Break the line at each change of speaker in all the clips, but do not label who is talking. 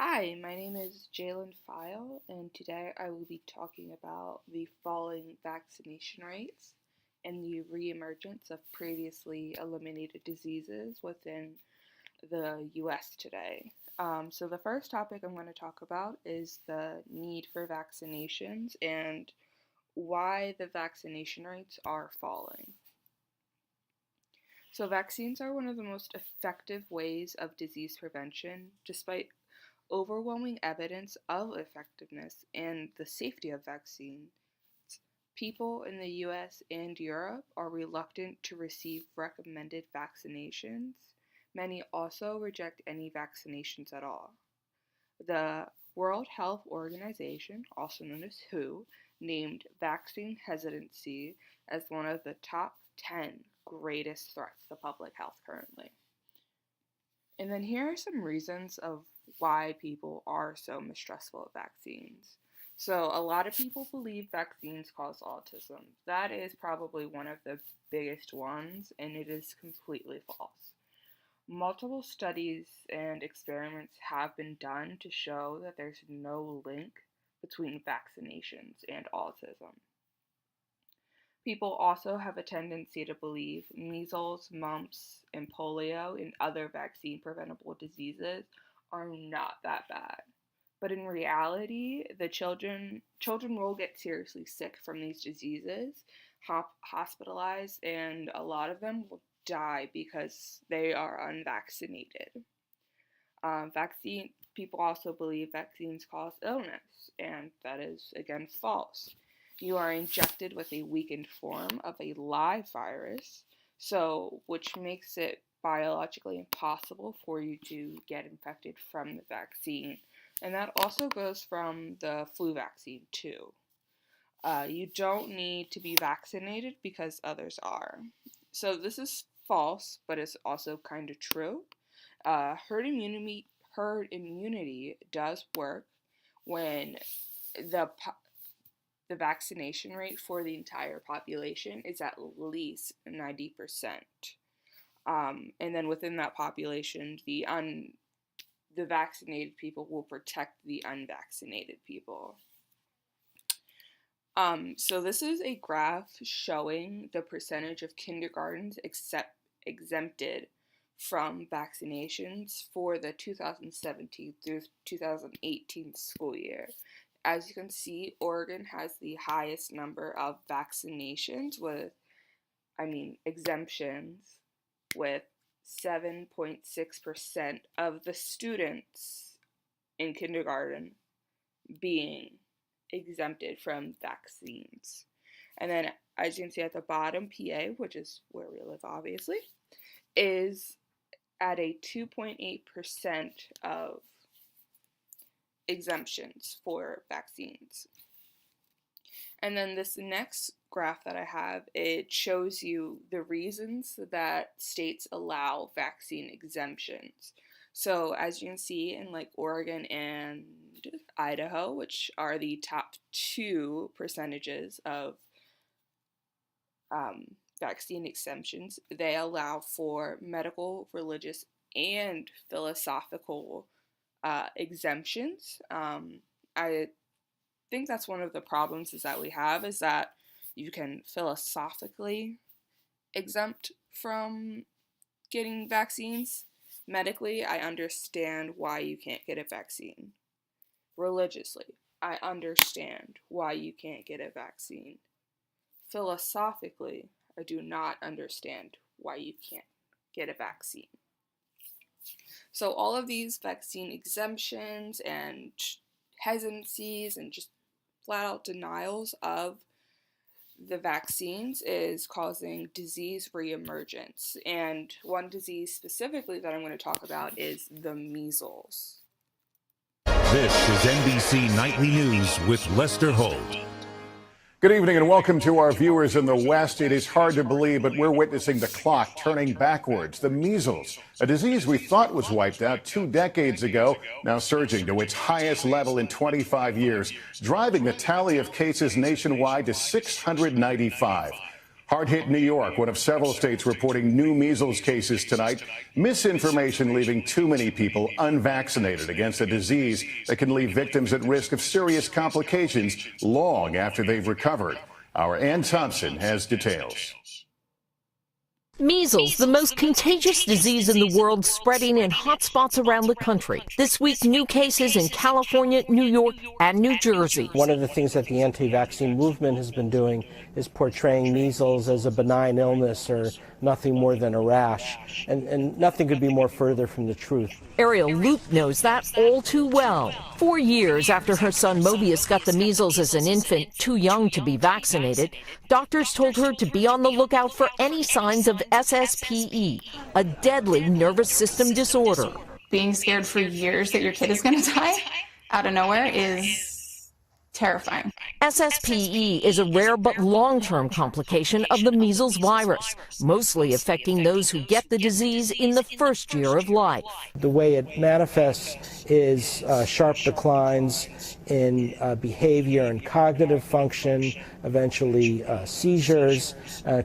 Hi, my name is Jalen File, and today I will be talking about the falling vaccination rates and the reemergence of previously eliminated diseases within the US today. So, the first topic I'm going to talk about is the need for vaccinations and why the vaccination rates are falling. So, vaccines are one of the most effective ways of disease prevention, despite overwhelming evidence of effectiveness and the safety of vaccines. People in the US and Europe are reluctant to receive recommended vaccinations. Many also reject any vaccinations at all. The World Health Organization, also known as WHO, named vaccine hesitancy as one of the top 10 greatest threats to public health currently. And then here are some reasons of why people are so mistrustful of vaccines. So, a lot of people believe vaccines cause autism. That is probably one of the biggest ones, and it is completely false. Multiple studies and experiments have been done to show that there's no link between vaccinations and autism. People also have a tendency to believe measles, mumps, and polio and other vaccine preventable diseases are not that bad. But in reality, the children will get seriously sick from these diseases, hospitalized, and a lot of them will die because they are unvaccinated. Vaccine people also believe vaccines cause illness, and that is again false. You are injected with a weakened form of a live virus, so which makes it biologically impossible for you to get infected from the vaccine. And that also goes from the flu vaccine too. You don't need to be vaccinated because others are. So this is false, but it's also kind of true. Herd immunity does work when the the vaccination rate for the entire population is at least 90%. And then within that population, the vaccinated people will protect the unvaccinated people. So this is a graph showing the percentage of kindergartens exempted from vaccinations for the 2017 through 2018 school year. As you can see, Oregon has the highest number of vaccinations exemptions, with 7.6% of the students in kindergarten being exempted from vaccines. And then, as you can see at the bottom, PA, which is where we live obviously, is at a 2.8% of exemptions for vaccines. And then this next graph that I have, it shows you the reasons that states allow vaccine exemptions. So as you can see in like Oregon and Idaho, which are the top two percentages of vaccine exemptions, they allow for medical, religious, and philosophical exemptions. I think that's one of the problems is that you can philosophically exempt from getting vaccines. Medically, I understand why you can't get a vaccine. Religiously, I understand why you can't get a vaccine. Philosophically, I do not understand why you can't get a vaccine. So all of these vaccine exemptions and hesitancies and just flat out denials of the vaccines is causing disease reemergence. And one disease specifically that I'm going to talk about is the measles.
This is NBC Nightly News with Lester Holt.
Good evening and welcome to our viewers in the West. It is hard to believe, but we're witnessing the clock turning backwards. The measles, a disease we thought was wiped out 2 decades ago, now surging to its highest level in 25 years, driving the tally of cases nationwide to 695. Hard-hit New York, one of several states reporting new measles cases tonight. Misinformation leaving too many people unvaccinated against a disease that can leave victims at risk of serious complications long after they've recovered. Our Ann Thompson has details.
Measles, the most contagious disease in the world, spreading in hotspots around the country. This week, new cases in California, New York, and New Jersey.
One of the things that the anti-vaccine movement has been doing is portraying measles as a benign illness or nothing more than a rash, and nothing could be more further from the truth.
Ariel Luke knows that all too well. 4 years after her son Mobius got the measles as an infant, too young to be vaccinated, doctors told her to be on the lookout for any signs of SSPE, a deadly nervous system disorder.
Being scared for years that your kid is going to die out of nowhere is terrifying.
SSPE is a rare but long-term complication of the measles virus, mostly affecting those who get the disease in the first year of life.
The way it manifests is sharp declines in behavior and cognitive function, eventually seizures,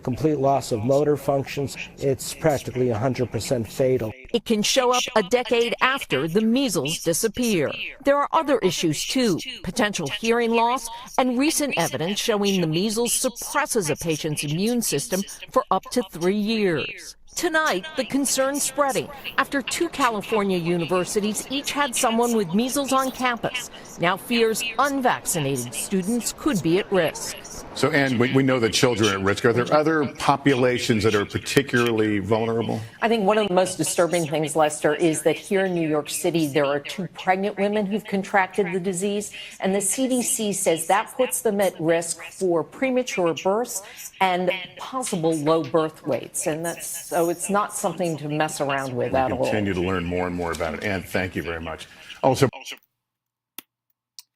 complete loss of motor functions. It's practically 100% fatal.
It can show up a decade after the measles disappear. There are other issues too, potential hearing loss and recent evidence showing the measles suppresses a patient's immune system for up to 3 years. Tonight, the concern spreading after 2 California universities each had someone with measles on campus. Now fears unvaccinated students could be at risk.
So, Ann, we know that children are at risk. Are there other populations that are particularly vulnerable?
I think one of the most disturbing things, Lester, is that here in New York City, there are 2 pregnant women who've contracted the disease, and the CDC says that puts them at risk for premature births and possible low birth weights. And so it's not something to mess around with at all.
We continue to learn more and more about it. Ann, thank you very much.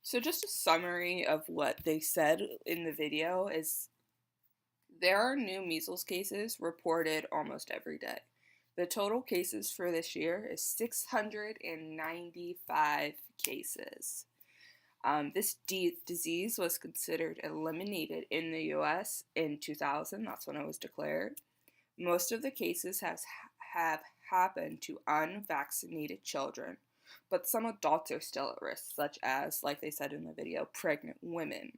So just a summary of what they said in the video is there are new measles cases reported almost every day. The total cases for this year is 695 cases. This disease was considered eliminated in the U.S. in 2000. That's when it was declared. Most of the cases have happened to unvaccinated children, but some adults are still at risk, such as, like they said in the video, pregnant women.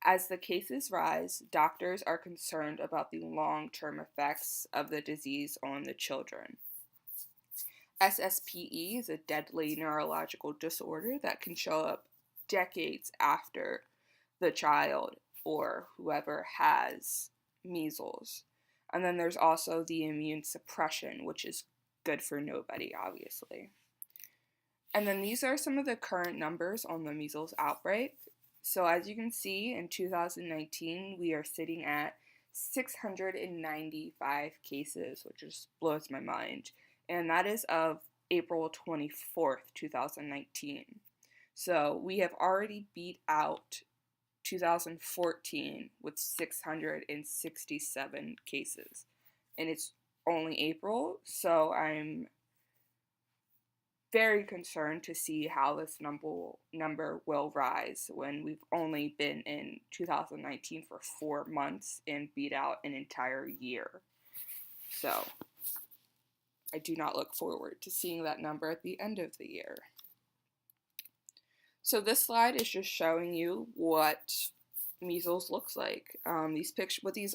As the cases rise, doctors are concerned about the long-term effects of the disease on the children. SSPE is a deadly neurological disorder that can show up decades after the child or whoever has measles. And then there's also the immune suppression, which is good for nobody, obviously. And then these are some of the current numbers on the measles outbreak. So as you can see, in 2019, we are sitting at 695 cases, which just blows my mind. And that is of April 24th, 2019. So we have already beat out 2014 with 667 cases. And it's only April, so I'm very concerned to see how this number will rise when we've only been in 2019 for 4 months and beat out an entire year. So I do not look forward to seeing that number at the end of the year. So this slide is just showing you what measles looks like. These pictures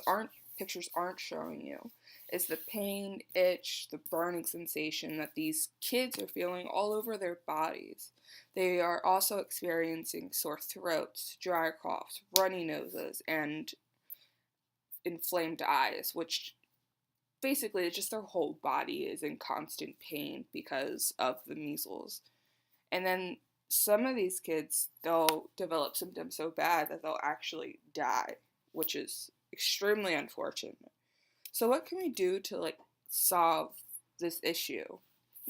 aren't showing you is the pain, itch, the burning sensation that these kids are feeling all over their bodies. They are also experiencing sore throats, dry coughs, runny noses, and inflamed eyes, which basically it's just their whole body is in constant pain because of the measles. And then some of these kids, they'll develop symptoms so bad that they'll actually die, which is extremely unfortunate. So what can we do to solve this issue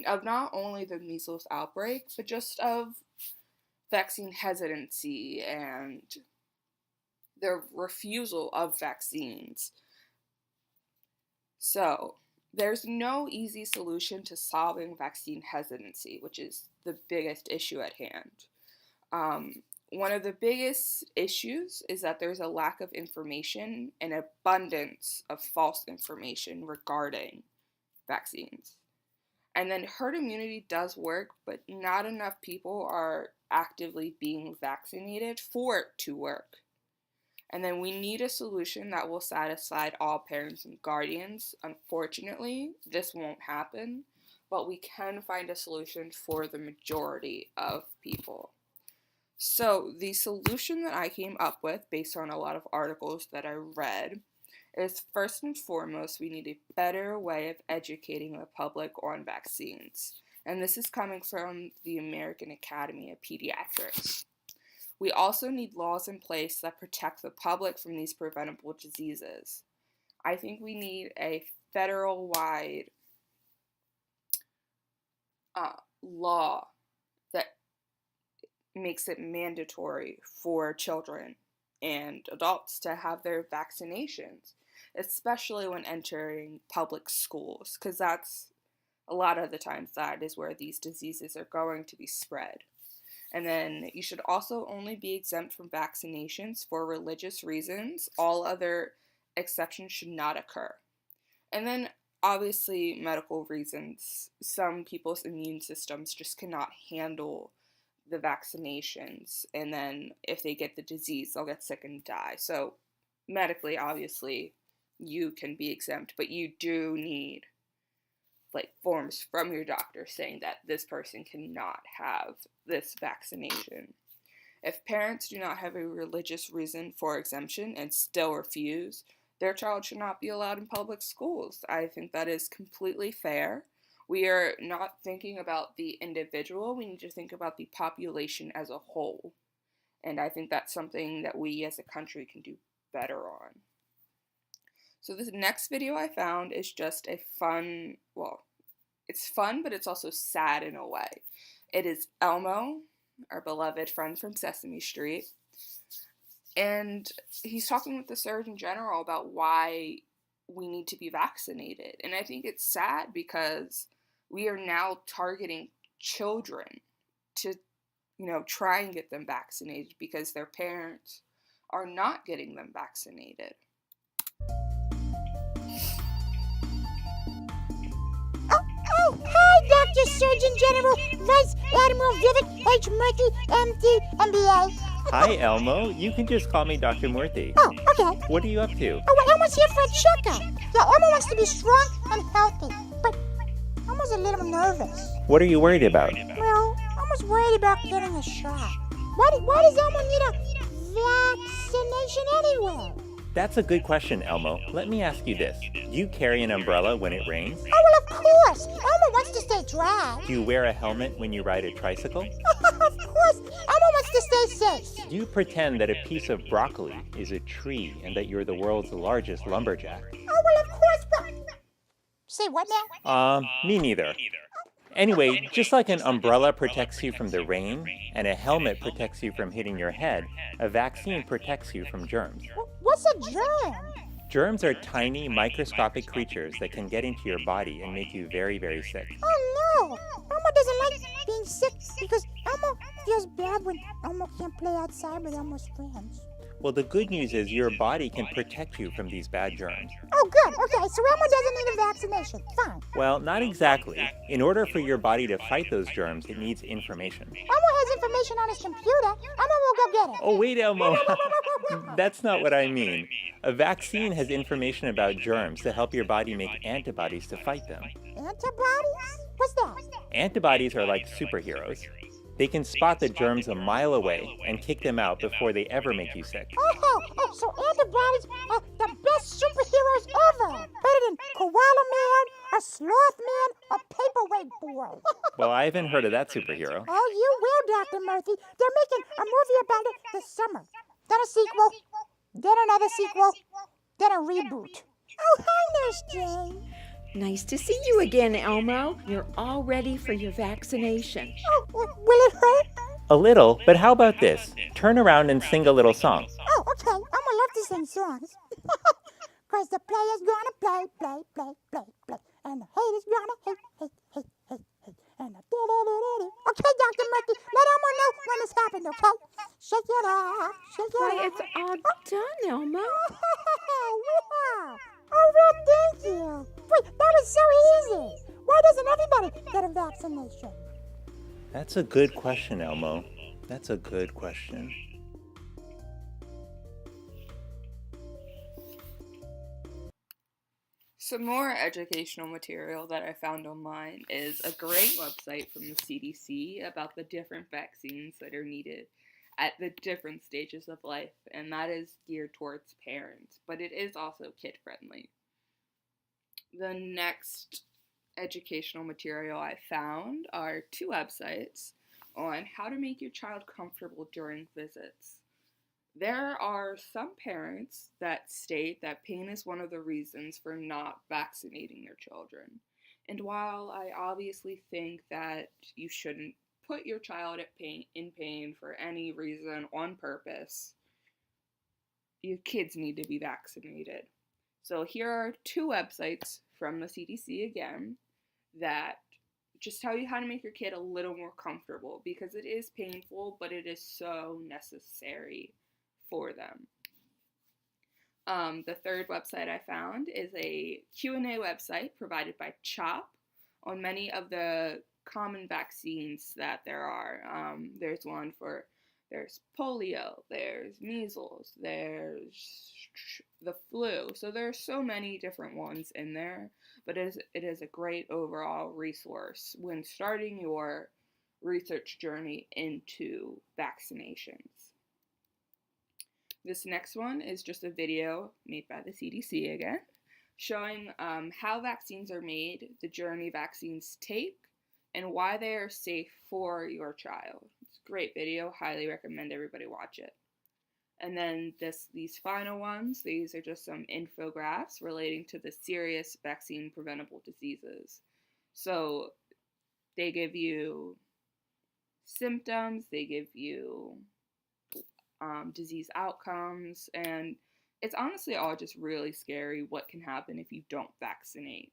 of not only the measles outbreak, but just of vaccine hesitancy and the refusal of vaccines? So there's no easy solution to solving vaccine hesitancy, which is the biggest issue at hand. one of the biggest issues is that there's a lack of information and abundance of false information regarding vaccines. And then herd immunity does work, but not enough people are actively being vaccinated for it to work. And then we need a solution that will satisfy all parents and guardians. Unfortunately, this won't happen, but we can find a solution for the majority of people. So the solution that I came up with, based on a lot of articles that I read, is first and foremost, we need a better way of educating the public on vaccines. And this is coming from the American Academy of Pediatrics. We also need laws in place that protect the public from these preventable diseases. I think we need a federal-wide law that makes it mandatory for children and adults to have their vaccinations, especially when entering public schools, because that's a lot of the times that is where these diseases are going to be spread. And then you should also only be exempt from vaccinations for religious reasons. All other exceptions should not occur. And then obviously medical reasons. Some people's immune systems just cannot handle the vaccinations, and then if they get the disease, they'll get sick and die. So medically, obviously, you can be exempt, but you do need forms from your doctor saying that this person cannot have this vaccination. If parents do not have a religious reason for exemption and still refuse, their child should not be allowed in public schools. I think that is completely fair. We are not thinking about the individual, we need to think about the population as a whole. And I think that's something that we as a country can do better on. So this next video I found is just a fun, it's fun, but it's also sad in a way. It is Elmo, our beloved friend from Sesame Street, and he's talking with the Surgeon General about why we need to be vaccinated. And I think it's sad because we are now targeting children to, try and get them vaccinated because their parents are not getting them vaccinated.
Hi, Dr. Surgeon General, Vice Admiral Vivek H. Murthy, MD, MBA.
Hi, Elmo. You can just call me Dr. Murthy.
Oh, okay.
What are you up to?
Oh, well, Elmo's here for a checkup. Yeah, Elmo wants to be strong and healthy, but Elmo's a little nervous.
What are you worried about?
Well, Elmo's worried about getting a shot. Why does Elmo need a vaccination anyway?
That's a good question, Elmo. Let me ask you this. Do you carry an umbrella when it rains?
Oh, well, of course. Elmo wants to stay dry.
Do you wear a helmet when you ride a tricycle?
Of course. Elmo wants to stay safe.
Do you pretend that a piece of broccoli is a tree and that you're the world's largest lumberjack?
Oh, well, of course, but... Say what now?
Me neither. Anyway, just like an umbrella protects you from the rain and a helmet protects you from hitting your head, a vaccine protects you from germs.
What's a germ?
Germs are tiny, microscopic creatures that can get into your body and make you very, very sick.
Oh, no. Elmo doesn't like being sick because Elmo feels bad when Elmo can't play outside with Elmo's friends.
Well, the good news is your body can protect you from these bad germs.
Oh, good. Okay, so Elmo doesn't need a vaccination. Fine.
Well, not exactly. In order for your body to fight those germs, it needs information.
Elmo has information on his computer. Elmo will go get it.
Oh, wait, Elmo. That's not what I mean. A vaccine has information about germs to help your body make antibodies to fight them.
Antibodies? What's that?
Antibodies are like superheroes. They can spot the germs a mile away and kick them out before they ever make you sick.
Oh, so antibodies are the best superheroes ever. Better than Koala Man, a Sloth Man, a Paperweight Boy.
Well, I haven't heard of that superhero.
Oh, you will, Dr. Murphy. They're making a movie about it this summer. Then a sequel, then another sequel, then a reboot. Oh, hi, Nurse Jane.
Nice to see you again, Elmo. You're all ready for your vaccination.
Oh, will it hurt?
A little, but how about this? Turn around and sing a little song.
Oh, okay. Elmo loves to sing songs. 'Cause the player's gonna play. And the haters gonna hate. And the do-do-do-do-do. Okay, Dr. Murphy, let Elmo know when it's happening. happened, okay? Shake it off. Shake it
Why,
off.
it's all done, Elmo.
Wow. Oh, well, thank you. Wait, that was so easy. Why doesn't everybody get a vaccination?
That's a good question, Elmo. That's a good question.
Some more educational material that I found online is a great website from the CDC about the different vaccines that are needed at the different stages of life, and that is geared towards parents, but it is also kid friendly. The next educational material I found are 2 websites on how to make your child comfortable during visits. There are some parents that state that pain is one of the reasons for not vaccinating their children. And while I obviously think that you shouldn't put your child in pain for any reason on purpose, your kids need to be vaccinated. So here are 2 websites from the CDC again that just tell you how to make your kid a little more comfortable, because it is painful, but it is so necessary for them. The third website I found is a Q&A website provided by CHOP on many of the common vaccines that there are. There's one for, there's polio, there's measles, there's the flu. So there's so many different ones in there, but it is a great overall resource when starting your research journey into vaccinations. This next one is just a video made by the CDC again, showing how vaccines are made, the journey vaccines take, and why they are safe for your child. It's a great video, highly recommend everybody watch it. And then these final ones, these are just some infographics relating to the serious vaccine preventable diseases. So they give you symptoms, they give you disease outcomes, and it's honestly all just really scary what can happen if you don't vaccinate.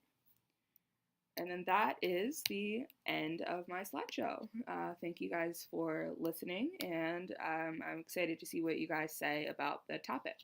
And then that is the end of my slideshow. Thank you guys for listening, and I'm excited to see what you guys say about the topic.